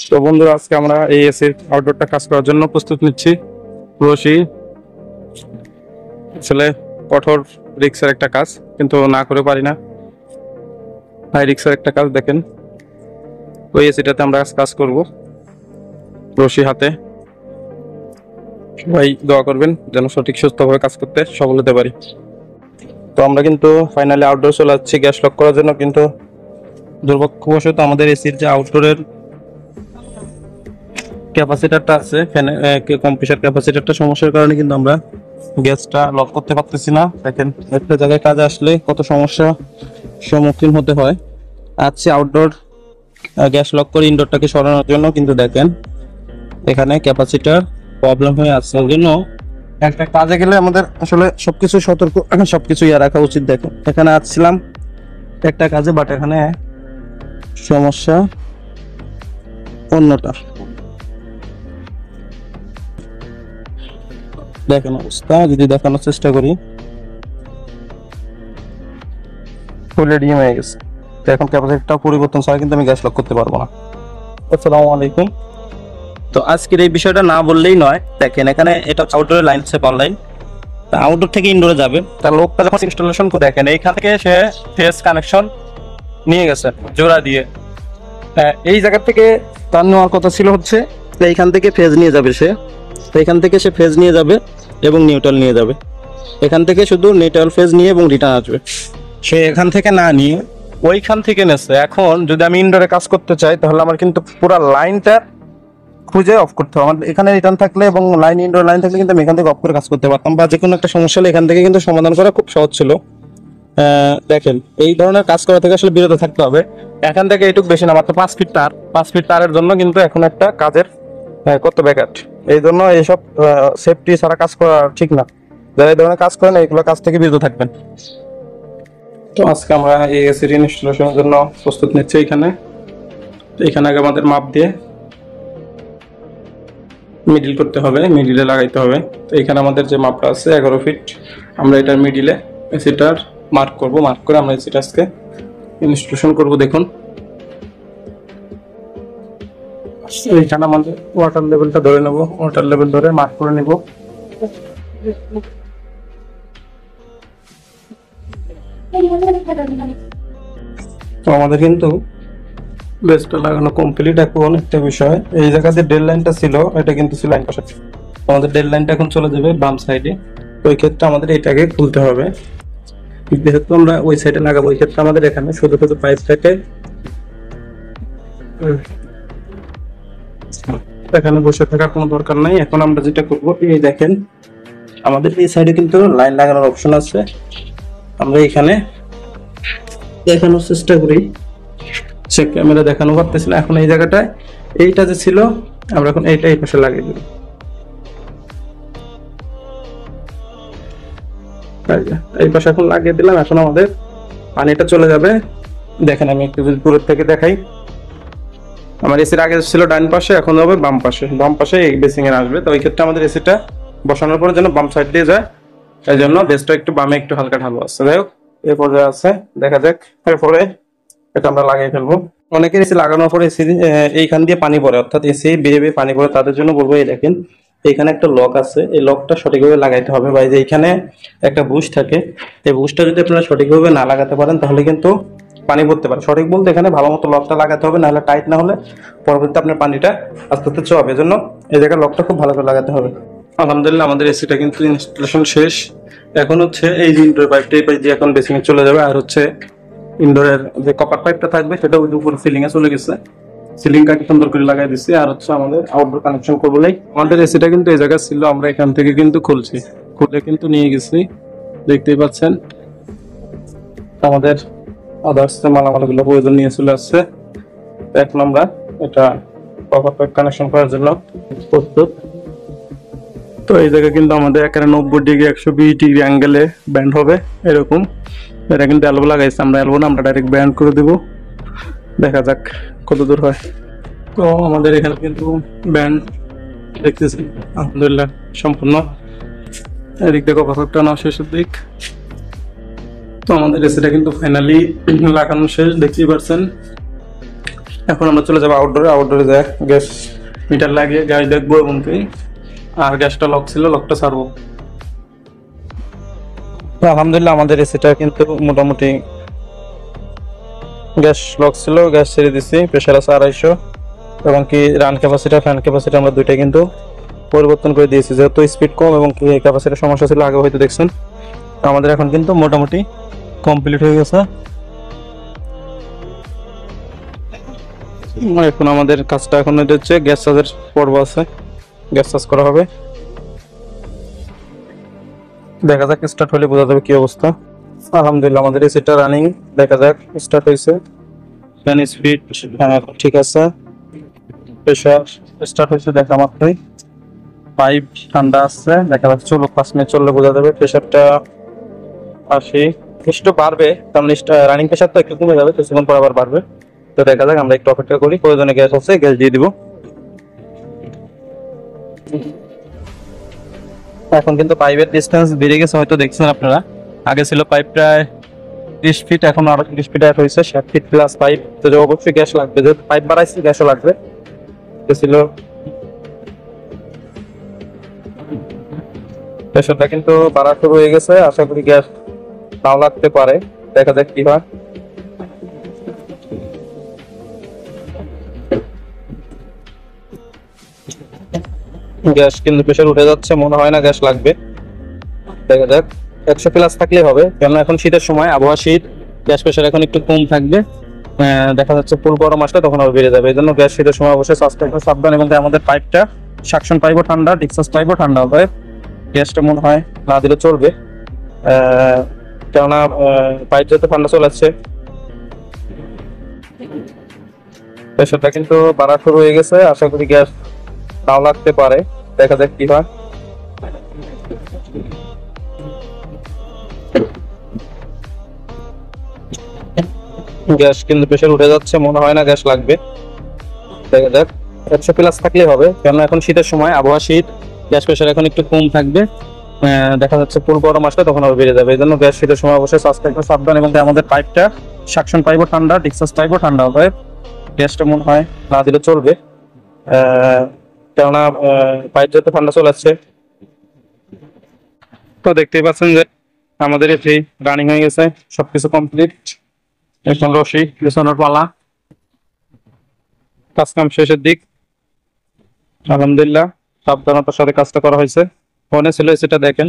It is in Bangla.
তো বন্ধুরা, আজকে আমরা এই এসির আউটডোরটা কাজ করার জন্য প্রস্তুত নিচ্ছি। রশি আসলে কঠোর রিক্সের একটা কাজ, কিন্তু না করে পারি না। হাই রিক্সের একটা কাজ। দেখেন, ওই এসিটাতে আমরা কাজ করব রশি হাতে। সবাই দোয়া করবেন যেন সঠিক সুস্থভাবে কাজ করতে সফল হতে পারি। তো আমরা কিন্তু ফাইনালি আউটডোর চলে যাচ্ছি গ্যাস লক করার জন্য, কিন্তু দুর্ভাগ্যবশত আমাদের এসির যে আউটডোরের ক্যাপাসিটারটা আছে, কম্প্রেসার ক্যাপাসিটারটা সমস্যার কারণে কিন্তু আমরা গ্যাসটা লক করতে পারতেছি না। দেখেন, একটা জায়গায় কাজে আসলে কত সমস্যা সম্মুখীন হতে হয়। আজকে আউটডোর গ্যাস লক করে ইনডোরটাকে সরানোর জন্য, কিন্তু দেখেন এখানে ক্যাপাসিটার প্রবলেম হয়ে আসছে। ওই জন্য একটা কাজে গেলে আমাদের আসলে সবকিছু সতর্ক, সবকিছু রাখা উচিত। দেখেন, এখানে আসছিলাম একটা কাজে, বাট এখানে সমস্যা অন্যটা। দেখেন অবস্থা, যদি দেখানোর চেষ্টা করি, ফুল ডিএম হয়ে গেছে। তো এখন ক্যাপাসিটিটা পরিবর্তন ছাড়া কিন্তু আমি গ্যাস লক করতে পারবো না। আসসালামু আলাইকুম। তো আজকের এই বিষয়টা না বললেই নয়। দেখেন, এখানে এটা আউটডোরের লাইন সেপ অনলাইন, আউটডোর থেকে ইনডোরে যাবে। তার লোকটা যখন ইনস্টলেশন করে, দেখেন এইখান থেকে সে ফেস কানেকশন নিয়ে গেছে জোড়া দিয়ে। এই জায়গা থেকে তার নেওয়ার কথা ছিল হচ্ছে এইখান থেকে ফেজ নিয়ে যাবে সে। এখান থেকে সে ফেজ নিয়ে যাবে এবং নিউট্রাল নিয়ে যাবে। এখান থেকে শুধু নিউট্রাল ফেজ নিয়ে এবং রিটার্ন আসবে। সে এখান থেকে না নিয়ে ওইখান থেকে নেছে। এখন যদি আমি ইনডোরে কাজ করতে চাই, তাহলে আমার কিন্তু পুরো লাইনটা খুঁজে অফ করতে হবে। আমার এখানে রিটার্ন থাকলে এবং লাইন ইনডোর লাইন থাকলে কিন্তু আমি এখান থেকে অফ করে কাজ করতে পারতাম, বা যে কোনো একটা সমস্যা হলে এখান থেকে কিন্তু সমাধান করা খুব সহজ ছিল। দেখেন, এই ধরনের কাজ করা থেকে আসলে বিরত থাকতে হবে। এখান থেকে এইটুকু বেশি না, মাত্র 5 ফিট তার। 5 ফিট তারের জন্য কিন্তু এখন একটা কাজের কত ব্যাঘাত। এই জন্য এইসব সেফটি ছাড়া কাজ করা ঠিক না। যারা এই ধরনের কাজ করেন, এইগুলো কাজ থেকে বিরত থাকবেন। তো আজকে আমরা এই এসির ইনস্টলেশনের জন্য প্রস্তুত নিচ্ছি। এখানে আগে আমাদের মাপ দিয়ে মিডিল করতে হবে, মিডিলে লাগাইতে হবে। তো এখানে আমাদের যে মাপটা আছে 11 ফিট, আমরা এটার মিডিলে এসিটার মার্ক করব। মার্ক করে আমরা এসিটা আজকে ইনস্টলেশন করব। দেখুন, এইখানে আমাদের ওয়াটার লেভেলটা ধরে নেব। ওয়াটার লেভেল ধরে মার্ক করে নেব। তো আমাদের কিন্তু বেসটা লাগানো কমপ্লিট। এখন একটা বিষয়, এই জায়গাতে ডেড লাইনটা ছিল, এটা কিন্তু ছিল লাইন পাশে। আমাদের ডেড লাইনটা এখন চলে যাবে বাম সাইডে। ওই ক্ষেত্রে আমাদের এটাকে খুলতে হবে। যেহেতু আমরা ওই সাইডে লাগাবো, ওই ক্ষেত্রে আমাদের এখানে শুধু শুধু পাইপটাকে এখানে বসে থাকার কোনো দরকার নাই। এখন আমরা যেটা করবো, এই দেখেন আমাদের এই সাইডে কিন্তু লাইন লাগানোর অপশন আছে। আমরা এখানে দেখানোর চেষ্টা করি, সে ক্যামেরা দেখানো পারতেছি না। এখন এই জায়গাটায় এইটা যে ছিল, আমরা এখন এইটা এই পাশে লাগিয়ে দেব। এই পাশে এখন লাগিয়ে দিলাম। এখন আমাদের পানিটা চলে যাবে। দেখেন, আমি একটু যদি দূরের থেকে দেখাই, আমার এসির আগে ছিল ডান পাশে, এখন হবে বাম পাশে। বাম পাশে এই বেসিং এর আসবে। তো ওই ক্ষেত্রে আমাদের এসিটা বসানোর পরে যেন বাম সাইড দিয়ে যায়, এই জন্য বেসটা একটু বামে একটু হালকা ঢালু আছে। যাই হোক, এই পর্যায়ে আছে, দেখা যাক। এরপরে এটা আমরা লাগিয়ে ফেলবো। অনেকের এসি লাগানোর পরে এসি এইখান দিয়ে পানি পড়ে, অর্থাৎ এসি বেয়ে বেয়ে পানি পড়ে, তাদের জন্য বলবো এই দেখেন এইখানে একটা লক আছে, এই লকটা সঠিকভাবে লাগাইতে হবে। বা যে এইখানে একটা বুশ থাকে, এই বুশটা যদি আপনারা সঠিকভাবে না লাগাতে পারেন, তাহলে কিন্তু পানি পড়তে পারে। সঠিক বলতে এখানে ভালো মতো লকটা লাগাতে হবে, নাহলে টাইট না হলে পরবর্তীতে আপনার পানিটা আস্তে আস্তে চবে। এজন্য এই জায়গায় লকটা খুব ভালো করে লাগাতে হবে। আলহামদুলিল্লাহ, আমাদের এসিটা কিন্তু ইনস্টলেশন শেষ। এখন হচ্ছে এই যে ইনডোর পাইপটা, এই পাইপ দিয়ে এখন বেসিং এ চলে যাবে। আর হচ্ছে ইনডোরের যে কপার পাইপটা থাকবে, সেটা ওই উপর সিলিং এ চলে গেছে। সিলিংটাকে সুন্দর করে লাগাই দিচ্ছি। আর হচ্ছে আমাদের আউটডোর কানেকশন করবো। আমাদের এসিটা কিন্তু এই জায়গায় ছিল, আমরা এখান থেকে কিন্তু খুলছি, খুলে কিন্তু নিয়ে গেছি, দেখতেই পাচ্ছেন। আমাদের আদার্স মালামালগুলো প্রয়োজন নিয়ে চলে আসছে। এখন আমরা এটা কপার পাইপ কানেকশন করার জন্য প্রস্তুত। তো এই জায়গায় কিন্তু আমাদের এখানে 90 ডিগ্রি 120 ডিগ্রি অ্যাঙ্গেলে ব্যান্ড হবে এরকম। এটা কিন্তু এলবো লাগাইছে, আমরা এলবো না, আমরা ডাইরেক্ট ব্যান্ড করে দেবো। দেখা যাক কত দূর হয়। তো আমাদের এখানে কিন্তু ব্যান্ড দেখতেছি আলহামদুলিল্লাহ সম্পূর্ণ। এদিক দেখো কতটা না শেষের দিক। তো আমাদের এসিটা কিন্তু ফাইনালি লাগানো শেষ, দেখতেই পাচ্ছেন। এখন আমরা চলে যাবো আউটডোরে। আউটডোরে যাই গ্যাস মিটার লাগিয়ে গ্যাস দেখবো এবং কি আর গ্যাসটা লক ছিল, লকটা ছাড়বো। আলহামদুলিল্লাহ আমাদের এসিটা কিন্তু মোটামুটি গ্যাস লক ছিল, গ্যাস ছেড়ে দিচ্ছি। প্রেশার আছে 250 এবং কি রান ক্যাপাসিটি ফ্যান ক্যাপাসিটি আমরা দুইটাই কিন্তু পরিবর্তন করে দিয়েছি, যেহেতু স্পিড কম এবং কি ক্যাপাসিটির সমস্যা ছিল আগে হয়তো দেখছেন। আমাদের এখন কিন্তু মোটামুটি কমপ্লিট হয়ে গেছে। এখন আমাদের কাজটা এখন হচ্ছে গ্যাস চার্জের পর্ব আছে, গ্যাস চার্জ করা হবে। দেখা যাক স্টার্ট হলে বোঝা যাবে কি অবস্থা। আলহামদুলিল্লাহ আমাদের এসিটা রানিং, দেখা যাক স্টার্ট হয়েছে। ফ্যান স্পিড ঠিক আছে, প্রেশার স্টার্ট হয়েছে দেখা মাত্রই। পাইপ ঠান্ডা আছে, দেখা যাচ্ছে। চলো 5 মিনিট চললে বোঝা যাবে। প্রেশারটা 80, একটু বাড়বে কারণ রানিং প্রেশার তো একটু কমে যাবে, কিছুক্ষণ পর আবার বাড়বে। তো দেখা যাক, আমরা একটু অপেক্ষা করি। প্রয়োজনে গ্যাস আছে, গ্যাস দিয়ে দিব। এখন কিন্তু পাইপের ডিস্টেন্স বেড়ে গেছে, হয়তো দেখছেন আপনারা। আগে ছিল পাইপ প্রায় 30 ফিট, এখন আরো 30 ফিট অ্যাড হয়েছে, 60 ফিট প্লাস পাইপ। তো অবশ্যই গ্যাস লাগবে, যেহেতু পাইপ বাড়াইছে গ্যাসও লাগবে। ছিল প্রেশারটা কিন্তু বাড়া শুরু হয়ে গেছে, আশা করি গ্যাস নাও লাগতে পারে, দেখা যাক কি হয়। গ্যাস কিন্তু প্রেশার উঠে যাচ্ছে, মনে হয় না গ্যাস লাগবে, দেখা যাক। 100 প্লাস থাকলে হবে, কেননা এখন শীতের সময়, আবহাওয়া শীত, গ্যাস প্রেশার এখন একটু কম থাকবে। দেখা যাচ্ছে ফুল গরম আসলে তখন আবার বেড়ে যাবে। এই জন্য গ্যাস শীতের সময় অবশ্যই সাবধান। এবং আমাদের পাইপটা সাকশন পাইপও ঠান্ডা, ডিক্সাস পাইপও ঠান্ডা হবে। গ্যাসটা মনে হয় না দিলে চলবে, কেননা পাইপ যেতে ঠান্ডা চলে আসছে। প্রেশারটা কিন্তু বাড়া শুরু হয়ে গেছে, আশা করি গ্যাস নাও লাগতে পারে, দেখা যাক কি হয়। গ্যাস কিন্তু প্রেশার উঠে যাচ্ছে, মনে হয় না গ্যাস লাগবে, দেখা যাক। 100 প্লাস থাকলে হবে, কেননা এখন শীতের সময়, আবহাওয়া শীত, গ্যাস প্রেশার এখন একটু কম থাকবে। দেখা যাচ্ছে ফুল গরম আসলে তখন আবার বেড়ে যাবে। এই জন্য গ্যাস শীতের সময় অবশ্যই সাবধান। এবং আমাদের পাইপটা সাকশন পাইপও ঠান্ডা, ডিক্সাস পাইপও ঠান্ডা হবে। গ্যাসটা মনে হয় না দিলে চলবে, কেননা পাইপ যেতে ঠান্ডা চলে আসছে। তো দেখতেই পাচ্ছেন যে আমাদের এটি রানিং হয়ে গেছে, সবকিছু কমপ্লিট। এখন রশি পেছনের পালা, কাজ কাম শেষের দিক। আলহামদুলিল্লাহ সাবধানতার সাথে কাজটা করা হয়েছে। ফোনে ছিল সেটা দেখেন।